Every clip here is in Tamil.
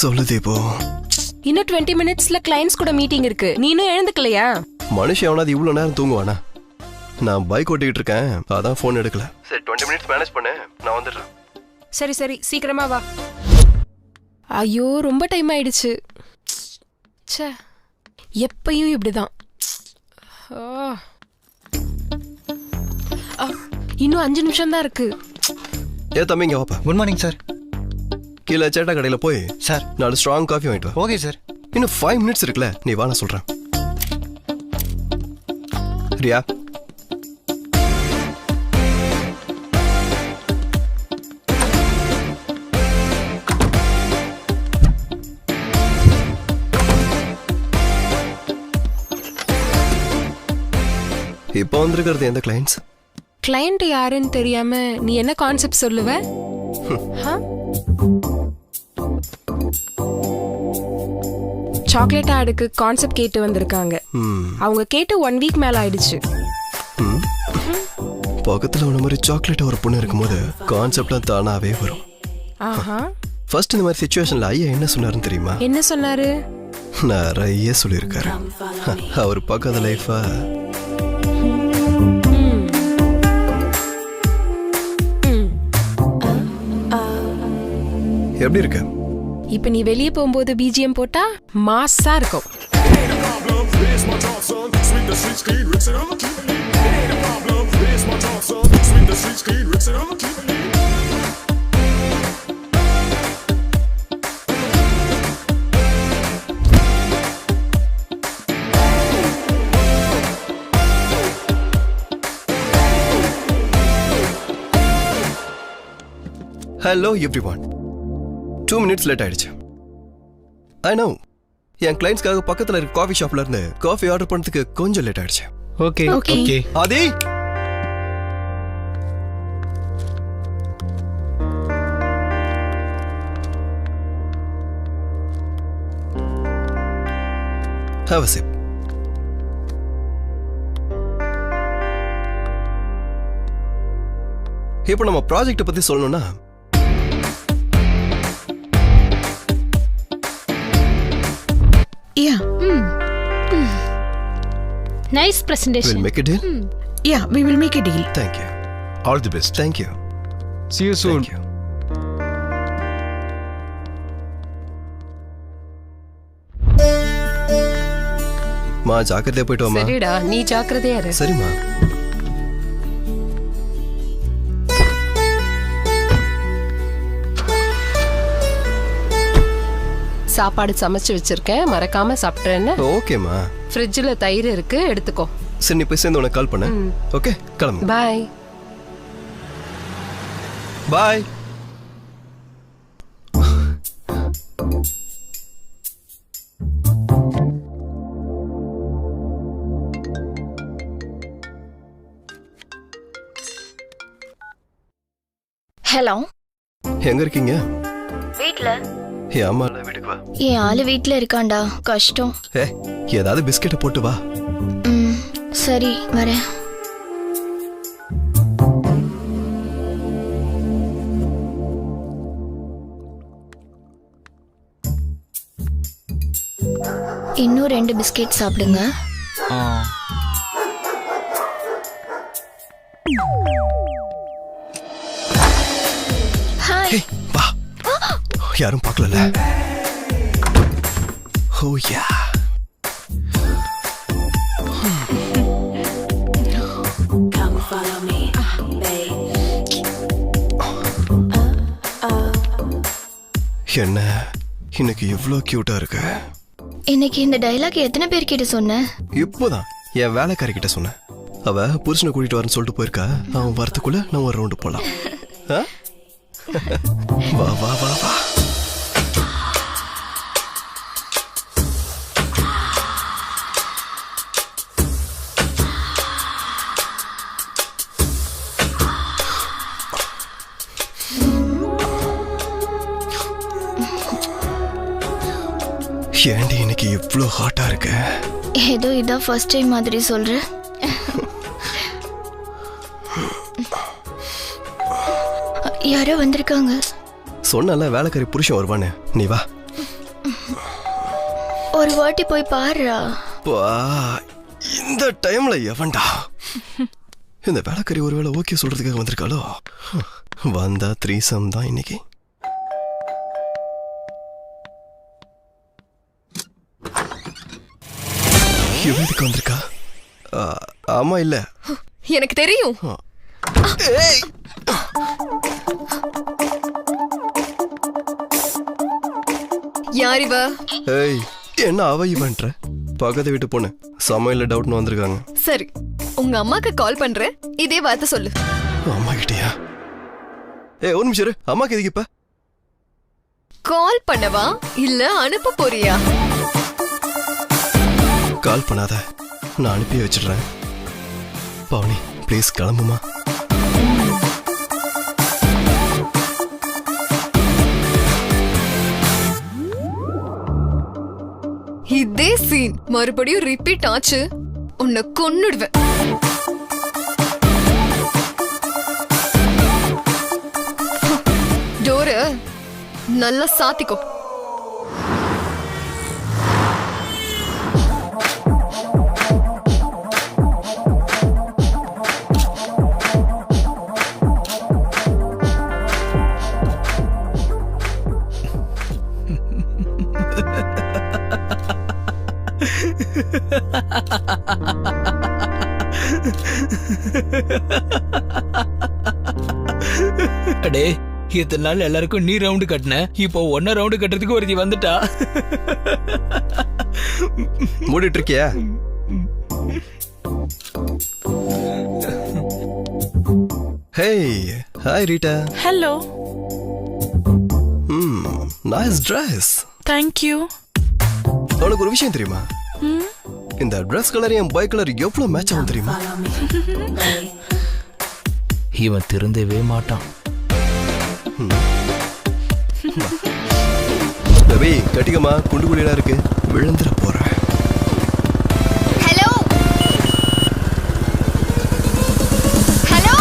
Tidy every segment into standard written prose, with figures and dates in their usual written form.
சொல்லு தீபு. இன்னும் 20 மினிட்ஸ்ல கிளைண்ட்ஸ் கூட மீட்டிங் இருக்கு. நீ இன்னும் எழுந்துக்கலையா? மனுஷன் எவனாவது இவ்வளவு நேரம் தூங்குவானா? நான் பைக் ஓட்டிட்டு இருக்கேன், அதான் போன் எடுக்கல. சரி 20 மினிட்ஸ் மேனேஜ் பண்ணு, நான் வந்துடுறேன். சரி சரி சீக்கிரமா வா. ஐயோ ரொம்ப டைம் ஆயிடுச்சு. ச்சே, எப்பயும் இப்படிதான். இன்னும் 5 நிமிஷம் தான் இருக்கு. ஏ தம்பி இங்க வாப்பா. Good morning sir. கீழே சேட்டா கடையில போய் சார் 4 ஸ்ட்ராங் காஃபி வாங்கிட்டு வா. Okay sir. இன்னும் 5 மினிட்ஸ் இருக்குல்ல, நீ வா, நான் சொல்றேன். ரியா, இப்போ வந்திருக்கிறது எந்த கிளைண்ட்ஸ்? கிளையண்ட் யாருன்னு தெரியாம நீ என்ன கான்செப்ட் சொல்லுவ? சாக்லேட் ஆடுக்கு கான்செப்ட் கேட்டு வந்திருக்காங்க. அவங்க கேட்டு 1 வீக் மேல ஆயிடுச்சு. பக்கத்துல உன மாதிரி சாக்லேட் ஒரு பொண்ணு இருக்கும்போது கான்செப்ட்லாம் தானாவே வரும். ஃபர்ஸ்ட் இந்த மாதிரி சிச்சுவேஷன்ல ஐயா என்ன சொன்னாருன்னு தெரியுமா? என்ன சொன்னாரு? நிறைய சொல்லியிருக்காரு. அவர் பக்கத்து லைஃபா எப்படி இருக்கு? இப்ப நீ வெளியே போகும்போது பிஜிஎம் போட்டா மாஸா இருக்கும். Hello everyone. 2 மினிட்ஸ் லேட் ஆயிடுச்சு. I know. என் கிளைண்ட்ஸ்க்காக பக்கத்துல இருக்க காஃபி ஷாப்ல இருந்து காஃபி ஆர்டர் பண்ணதுக்கு கொஞ்சம் லேட் ஆயிடுச்சு. Okay okay. Adhi, have a sip. இப்போ நம்ம ப்ராஜெக்ட் பத்தி சொல்லணும்னா, Yeah. Nice presentation. we'll make a deal. Yeah, we will make a deal. Thank you. All the best. Thank you. See you soon. Thank you. மா ஜாக்கிரதையா போயிட்டு வாமா. சரிடா, நீ ஜாக்கிரதையா இரு. சரிம்மா. சாப்பாடு சமைச்சு வச்சிருக்கேன், மறக்காம சாப்பிட்றேன்னு. ஓகேம்மா. ஃப்ரிட்ஜில் தயிர் இருக்கு, எடுத்துக்கோ. சரி, நீ போய் சேர்ந்து உனக்கு கால் பண்ண. ஓகே, கிளம்பு. பாய் பாய். ஹலோ, எங்க இருக்கீங்க? வீட்ல. ஏ அம்மா வீட்டுக்கு வா. என் ஆளு வீட்ல இருக்காண்டா, கஷ்டம். ஏ, ஏதாவது பிஸ்கெட்டை போட்டு வா. சரி வரேன். இன்னும் 2 பிஸ்கெட் சாப்பிடுங்க. ஹாய். வா, யாரும் பார்க்கல. ஓ யா. என்ன இன்னைக்கு இவ்ளோ கியூட்டா இருக்கு. இன்னைக்கு இந்த டயலாக் எத்தனை பேர் கிட்ட சொன்ன? இப்போதான் என் வேலைக்காரி கிட்ட சொன்னேன். அவ புருஷனை கூட்டிட்டு வரேன்னு சொல்லிட்டு போயிருக்கா. அவன் வரத்துக்குள்ள நான் ஒரு ரவுண்டு போலாம். வா வா வா வா. ஏண்டி இன்னைக்கு இவ்ளோ ஹாட்டா இருக்கு? ஏதோ இதான் ஃபர்ஸ்ட் டைம் மாதிரி சொல்ற. யாரோ வந்திருக்காங்க. சொன்னல வேலைக்காரி புருஷன் வருவானே, நீ வா. ஒரு வாட்டி போய் பாருடா. பா, இந்த டைம்ல எவன்டா இந்த வேலைக்கறி ஒருவேளை ஓகே சொல்றதுக்காக வந்திருக்காளோ? வந்தா த்ரீசம் தான் இன்னைக்கு. இவனுக்கு வந்திருக்கா? ஆமா இல்ல எனக்கு தெரியும். ஏய், யார் இவ? ஏய், என்ன அவ இவன்ற? பக்கத்து வீட்டு பொண்ணு சமையல்ல டவுட்னு வந்திருக்காங்க. சரி, உங்க அம்மாக்கு கால் பண்றேன், இதே வார்த்தை சொல்லு. அம்மா கிட்டயா? ஏய், ஒரு நிமிஷம் இரு. அம்மாக்கு எதுக்கு இப்ப? கால் பண்ணவா இல்ல அனுப்ப போறியா? கால் பண்ணாத, நான் அனுப்பி வச்சிடுறேன். பவுனி ப்ளீஸ் கிளம்புமா. இதே சீன் மறுபடியும் ரிப்பீட் ஆச்சு, உன்னை கொன்னுடுவேன். டோரு நல்லா சாத்திக்கோ. அடே, இத்தனை நாள் எல்லாருக்கும் நீ ரவுண்டு கட்டின, இப்போ ஒன்ன ரவுண்டு கட்டுறதுக்கு ஒருத்தி வந்துட்டா. மூடிட்டு இருக்கியா? Hey, hi Rita. Hello. Nice Dress. Thank you. உனக்கு ஒரு விஷயம் தெரியுமா? இந்த Dress கலர் என் பாய் கலர் எவ்வளவு மேட்ச் ஆகும் தெரியுமா? இவன் திருந்தவே மாட்டான். ரவி, கட்டிக்கமா, குண்டு குழியெல்லாம் இருக்கு, விழுந்துட போறேன். ஹலோ ஹலோ,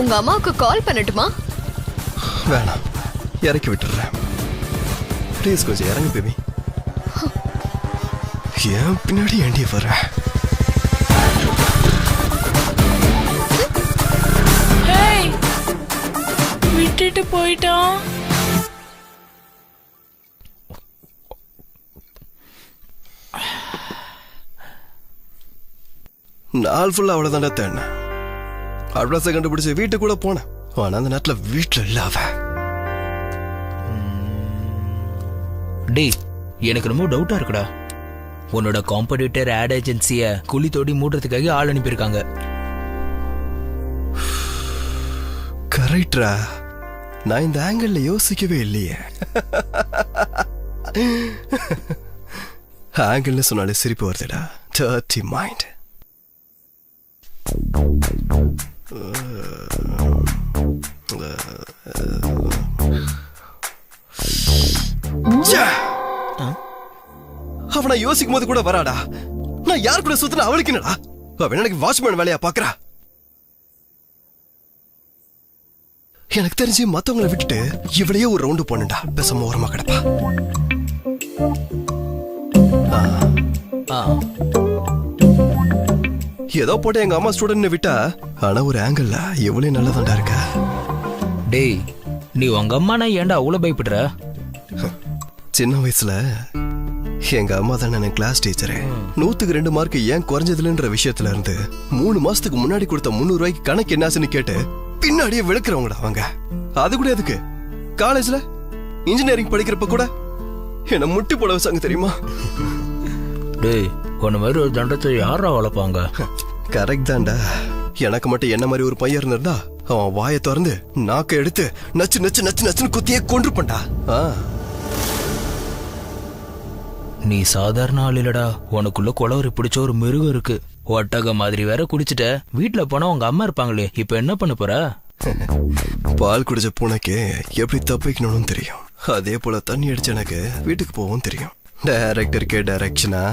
உங்க அம்மாவுக்கு கால் பண்ணட்டுமா? வேணாம், இறக்கி விட்டுறேன். ப்ளீஸ் கொஞ்சம் இறங்கு பேபி. ஏன் பின்னாடி ஏண்டி வர? ஹேய், விட்டுட்டு போயிட்டான். நாள் ஃபுல்லா அவ்வளவுதான்டா தேடினேன். அட்ரஸை கண்டுபிடிச்சு வீட்டுக்கு கூட போனேன். ஆனா அந்த நேரத்துல வீட்டுல இல்ல அவ. டேய், எனக்கு ரொம்ப டவுட்டா இருக்குடா. உன்னோட காம்படிட்டர் ஆட் ஏஜென்சிய குழி தோடி மூடுறதுக்காக ஆள் அனுப்பியிருக்காங்க. கரெக்டா? நான் இந்த ஆங்கிள் யோசிக்கவே இல்லையே. ஆங்கிள்னு சொன்னாலே சிரிப்பு வருதுடா. Dirty mind. அவனை யோசிக்கும் போது கூட வராடா. நான் யார் கூட சுத்தின அவளுக்கு என்னடா? அவன் எனக்கு வாட்ச்மேன் வேலையா பாக்குறா. எனக்கு தெரிஞ்சு மத்தவங்களை விட்டுட்டு இவளையே ஒரு ரவுண்டு போனடா. பேசாம ஓரமா கிடப்பா. ஏதோ போட்டு எங்க அம்மா ஸ்டூடெண்ட் விட்டா, ஆனா ஒரு ஆங்கிள் எவ்வளவு நல்லதாண்டா இருக்க. டேய், நீ உங்க அம்மா நான் ஏன்டா அவ்வளவு பயப்படுற? சின்ன வயசுல எங்க அம்மா தானே எனக்கு கிளாஸ் டீச்சரு. 100க்கு 2 மார்க் ஏன் குறைஞ்சதுலன்ற விஷயத்துல இருந்து 3 மாசத்துக்கு முன்னாடி கொடுத்த 300 ரூபாய்க்கு கணக்கு என்னாச்சுன்னு கேட்டு பின்னாடியே விழுக்கிறவங்கடா அவங்க. அது கூட எதுக்கு, காலேஜ்ல இன்ஜினியரிங் படிக்கிறப்ப கூட என்ன முட்டி போட வச்சாங்க தெரியுமா? டேய், உன்ன மாதிரி ஒரு தண்டத்தை யாரா வளர்ப்பாங்க? கரெக்ட் தான்டா. எனக்கு மட்டும் என்ன மாதிரி ஒரு பையன் இருந்தா அவன் வாயை திறந்து நாக்க எடுத்து நச்சு நச்சு நச்சு நச்சுன்னு குத்தியே கொன்றுப்பண்டா. நீ சாதாரண ஆள் இல்லடா. உனக்குள்ள குளவரி பிடிச்ச ஒரு மிருகம் இருக்கு. ஒட்டக மாதிரி வேற குடிச்சிட்ட. வீட்டுல போனா உங்க அம்மா இருப்பாங்களே, இப்ப என்ன பண்ண போற? பால் குடிச்ச பூனைக்கு எப்படி தப்பிக்கணும்னு தெரியும். அதே போல தண்ணி அடிச்ச எனக்கு வீட்டுக்கு போகவும் தெரியும். டைரக்டருக்கே டைரக்ஷனா?